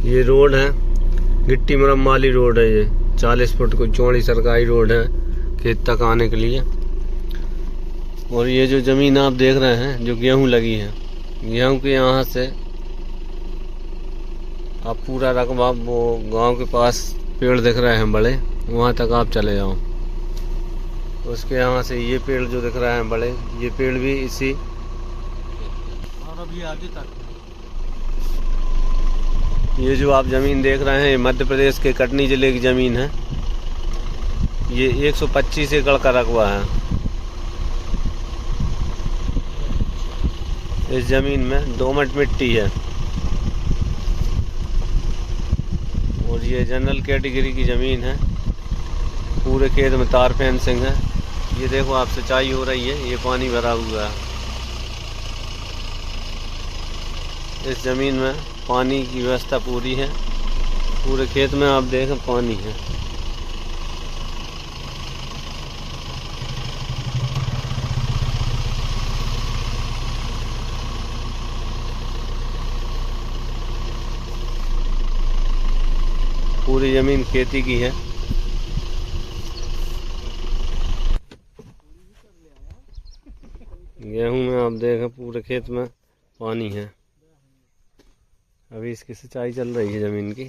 ये रोड है, गिट्टी मुरम वाली रोड है। ये 40 फुट को चौड़ी सरकारी रोड है खेत तक आने के लिए। और ये जो जमीन आप देख रहे हैं जो गेहूं लगी है, गेहूं के यहाँ से आप पूरा रकबा वो गांव के पास पेड़ दिख रहे हैं बड़े, वहाँ तक आप चले जाओ। उसके यहाँ से ये पेड़ जो दिख रहे हैं बड़े, ये पेड़ भी इसी और अभी आगे तक। ये जो आप ज़मीन देख रहे हैं ये मध्य प्रदेश के कटनी जिले की ज़मीन है। ये 125 एकड़ का रकबा है। इस ज़मीन में दोमट मिट्टी है और ये जनरल कैटेगरी की ज़मीन है। पूरे खेत में तार फेंसिंग है। ये देखो आप सिंचाई हो रही है, ये पानी भरा हुआ है। इस ज़मीन में पानी की व्यवस्था पूरी है। पूरे खेत में आप देखें पानी है। पूरी ज़मीन खेती की है। गेहूं में आप देखें पूरे खेत में पानी है। अभी इसकी सिंचाई चल रही है ज़मीन की।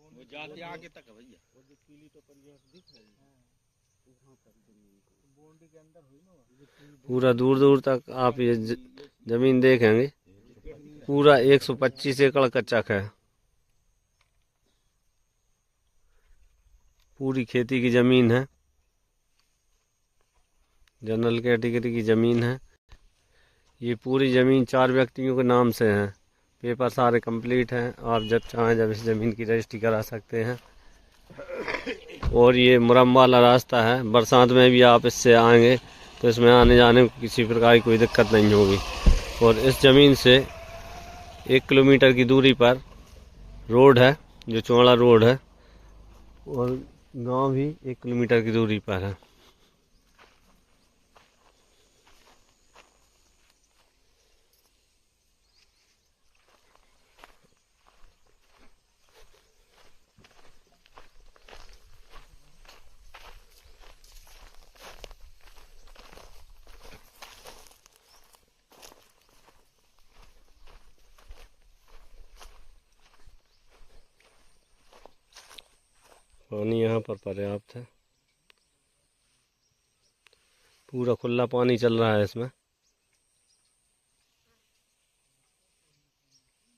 वो जाके आगे तक है भैया, वो जो पीली टोकरी दिख रही है वहाँ तक बाउंड्री के अंदर हुई ना। पूरा दूर दूर तक आप ये ज़मीन देखेंगे, पूरा 125 एकड़ कच्चा है। पूरी खेती की ज़मीन है, जनरल कैटेगरी की ज़मीन है। ये पूरी ज़मीन 4 व्यक्तियों के नाम से है। पेपर सारे कंप्लीट हैं। आप जब चाहें जब इस ज़मीन की रजिस्ट्री करा सकते हैं। और ये मुरम वाला रास्ता है, बरसात में भी आप इससे आएंगे तो इसमें आने जाने में किसी प्रकार की कोई दिक्कत नहीं होगी। और इस ज़मीन से 1 किलोमीटर की दूरी पर रोड है, जो चौड़ा रोड है, और गांव भी 1 किलोमीटर की दूरी पर है। पानी यहाँ पर पर्याप्त है। पूरा खुला पानी चल रहा है इसमें।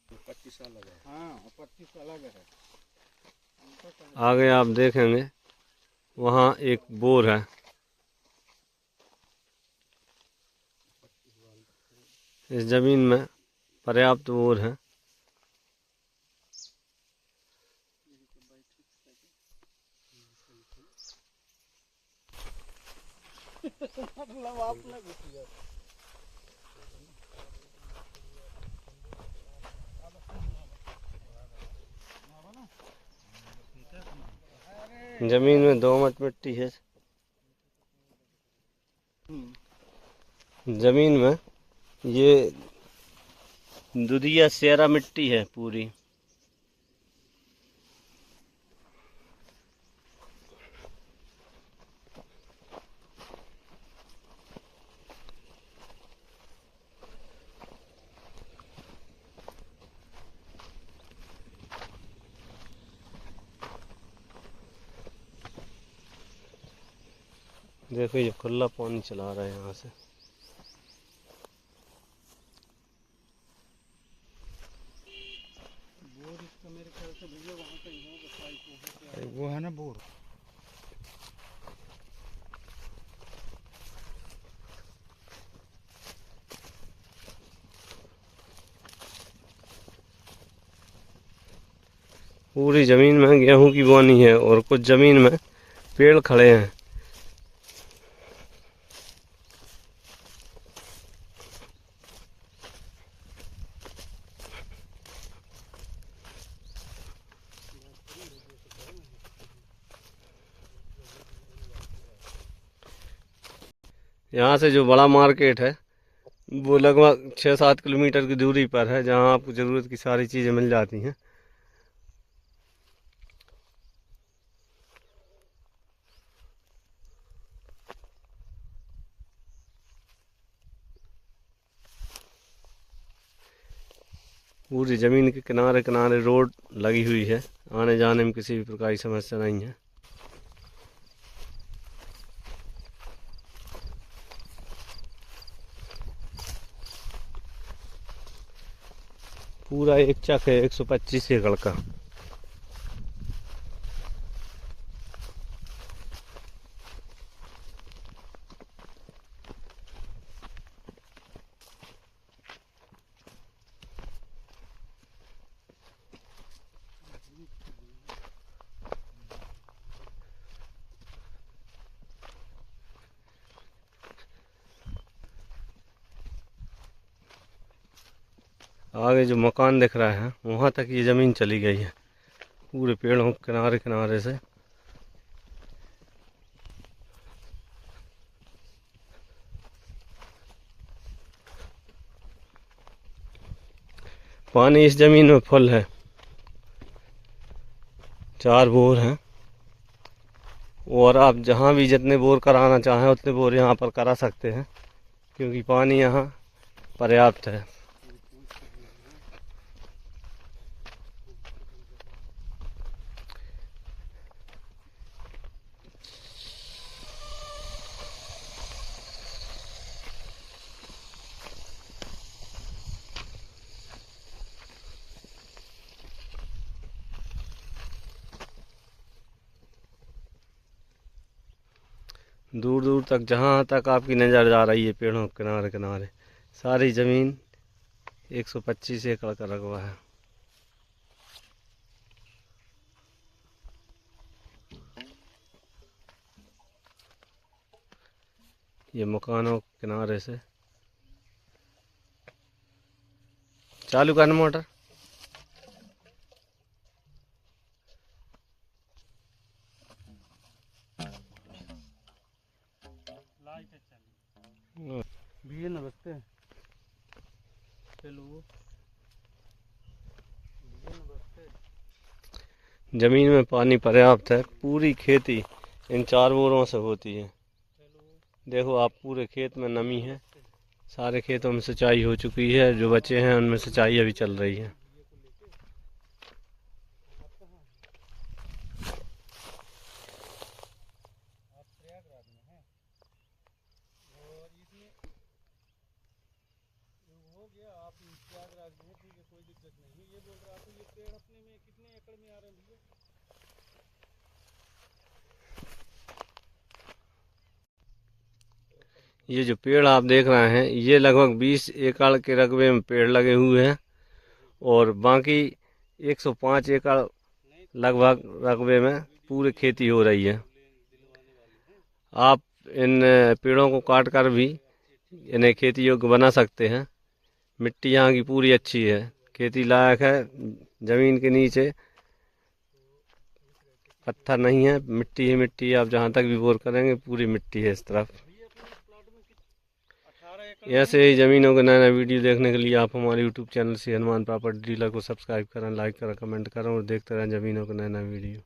25 अलग है। हाँ 25 अलग है। आगे आप देखेंगे वहाँ एक बोर है। इस ज़मीन में पर्याप्त बोर है। मतलब आपने ज़मीन में दोमट मिट्टी है। ज़मीन में ये दुधिया सेरा मिट्टी है पूरी। देखो ये खुला पानी चला रहा है यहाँ से। बोर इसका मेरे ख्याल से भैया वहाँ पे ही होगा, वो है ना बोर। पूरी ज़मीन में गेहूं की बोनी है और कुछ ज़मीन में पेड़ खड़े हैं। यहाँ से जो बड़ा मार्केट है वो लगभग 6-7 किलोमीटर की दूरी पर है, जहाँ आपको ज़रूरत की सारी चीज़ें मिल जाती हैं। पूरी ज़मीन के किनारे किनारे रोड लगी हुई है, आने जाने में किसी भी प्रकार की समस्या नहीं है। पूरा एक चक है 125 एकड़ का। आगे जो मकान दिख रहा है वहाँ तक ये ज़मीन चली गई है, पूरे पेड़ों के किनारे किनारे से। पानी इस ज़मीन में फुल है, 4 बोर हैं, और आप जहाँ भी जितने बोर कराना चाहें उतने बोर यहाँ पर करा सकते हैं, क्योंकि पानी यहाँ पर्याप्त है। दूर दूर तक जहाँ तक आपकी नज़र जा रही है पेड़ों के किनारे किनारे सारी ज़मीन 125 एकड़ का रकबा है। ये मकानों के किनारे से चालू करना मोटर। भैया नमस्ते। हेलो भैया नमस्ते। ज़मीन में पानी पर्याप्त है, पूरी खेती इन 4 बोरों से होती है। देखो आप, पूरे खेत में नमी है, सारे खेतों में सिंचाई हो चुकी है, जो बचे हैं उनमें सिंचाई अभी चल रही है। आप प्रयागराज में, ठीक है, कोई दिक्कत नहीं। ये बोल रहा था, ये पेड़ अपने में कितने एकड़ में आ रहे हैं? ये जो पेड़ आप देख रहे हैं ये लगभग 20 एकड़ के रकबे में पेड़ लगे हुए हैं, और बाकी 105 एकड़ लगभग रकबे में पूरी खेती हो रही है। आप इन पेड़ों को काट कर भी इन्हें खेती योग्य बना सकते हैं। मिट्टी यहाँ की पूरी अच्छी है, खेती लायक है। ज़मीन के नीचे पत्थर नहीं है, मिट्टी ही मिट्टी है। आप जहाँ तक भी बोर करेंगे पूरी मिट्टी है इस तरफ। ऐसे ही ज़मीनों के नया नया वीडियो देखने के लिए आप हमारे यूट्यूब चैनल से हनुमान प्रॉपर्टी डीलर को सब्सक्राइब करें, लाइक करें, कमेंट करें और देखते रहें ज़मीनों के नया नया वीडियो।